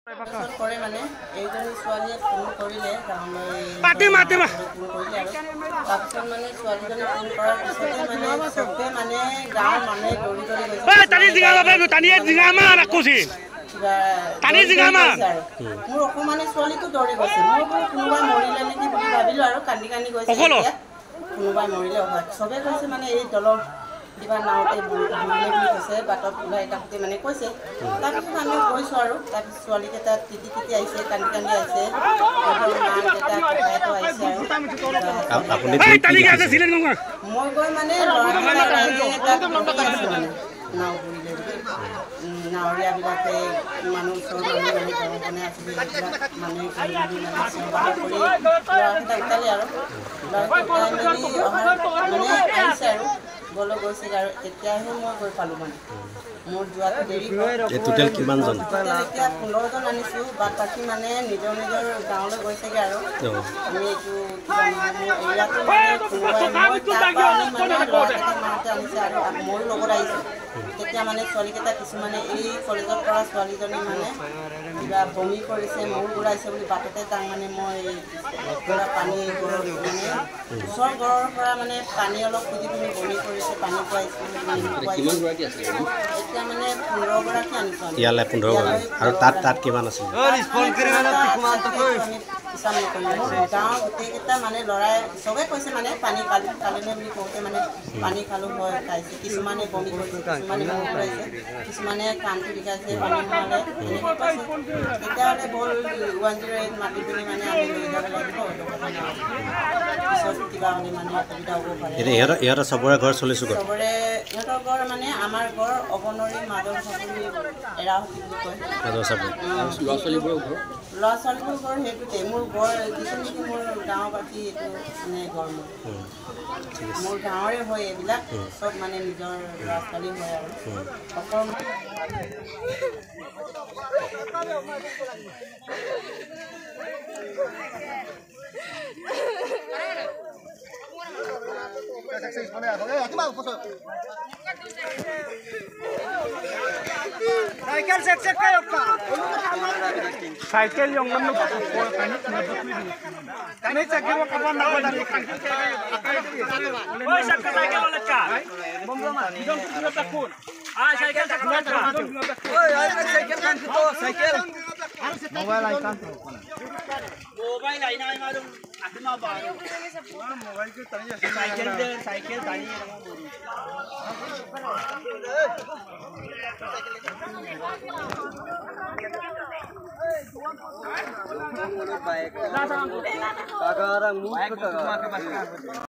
কৰে মানে এইজনী ছোৱালীয়ে ফোন কৰিলে তাৰপিছত মানে ছোৱালীজনী ফোন কৰাৰ পিছতে মানে চবে মানে গাঁৱৰ মানুহে দৌৰি দৌৰি গৈছে মোৰ অকণমানি ছোৱালীটো দৌৰি গৈছে মোৰ বোলো কোনোবাই মৰিলে নেকি বুলি ভাবিলোঁ আৰু কান্দি কান্দি গৈছে কোনোবাই মৰিলে চবে কৈছে মানে এই দলৰ কিবা নাওতে বুৰিলে বুলি কৈছে বাটত ওলাই থাকোঁতে মানে কৈছে তাৰপিছত আমি গৈছোঁ আৰু তাৰপিছত ছোৱালীকেইটা তিতি তিতি আহিছে কান্দি কান্দি আহিছে মাক দেউতা ককায়েতো আহিছে আৰু মই গৈ মানে নাও বুৰিলে নাৱৰীয়াবিলাকে মানুহ ওচৰৰ মানুহ গাঁৱখনে আছিলে এইবিলাক মানুহে কৰি মেলি মানে চিন্তা কৰি ল'ৰাকেইটা উঠালে আৰু ল'ৰাকেইটা উঠাই মেলি অহাৰ মানে আহিছে আৰু গলৈ গৈছে আৰু তেতিয়াহে মই গৈ পালোঁ মানে মোৰ যোৱাটো দেৰি টোটেল কিমানজন এতিয়া 15জন আনিছোঁ বাট বাকী মানে নিজৰ নিজৰ গাঁৱলৈ গৈছেগৈ আৰু আমি এইটো এৰিয়াটো মানে কোনোবাই মই তাৰপৰা আনি মানে ল'ৰাকেইটা মাহঁতে আনিছে আৰু ময়ো লগত আহিছোঁ তেতিয়া মানে ছোৱালীকেইটা কিছুমানে এই কলেজৰ পৰা ছোৱালীজনী মানে কিবা বমি কৰিছে মূৰ ঘূৰাইছে বুলি বাটতে তাক মানে মই পৰা পানী গড় মানে ওচৰৰ গড়ৰ পৰা মানে পানী অলপ খুজি পিনি বমি কৰিছে পানী খুৱাইছোঁ এতিয়া মানে 15গৰাকী আনিছোঁ ইয়ালৈ 15গৰাকী আৰু তাত কিমান আছিল হিচাপ নকৰিলোঁ গাঁৱৰ গোটেইকেইটা মানে ল'ৰাই চবেই কৈছে মানে পানী খালেনে বুলি কওঁতে মানে পানী খালোঁ হয় খাইছে কিছুমানে বমি কৰিছে কিছুমানে মূৰ ঘূৰাইছে কিছুমানে কাণটো বিষাইছে পানী খোৱালে এনেকৈ কৈছে তেতিয়াহ'লে ব'ল 108 মাতি পিনি মানে আমি লৈ যাব লাগিব পিছত কিবা হ'লে মানে অসুবিধা হ'ব পাৰে ইহঁতৰ চবৰে ঘৰ চলিছোঁ চবৰে ইহঁতৰ ঘৰ মানে আমাৰ ঘৰ অৱনৰী মাধৱ চাপৰি এৰাহতি বুলি কয় ল'ৰা ছোৱালীবোৰৰ ঘৰ সেইটোতে মোৰ ঘৰ যিটো নেকি মোৰ গাঁওবাসী এইটো মানে ঘৰ মোৰ গাঁৱৰে হয় এইবিলাক চব মানে নিজৰ ল'ৰা ছোৱালী হয় আৰু অকণমান साइकिल से चेक करो का cycle yang mana kami cek वो kapan nak pada oh cycle वाला का bom hidung kita takut cycle takut oh cycle kan itu cycle mobile lain kan mobile lain ai ma dong aku mau baru mobile ke tanya cycle tanya Baik. Kakak orang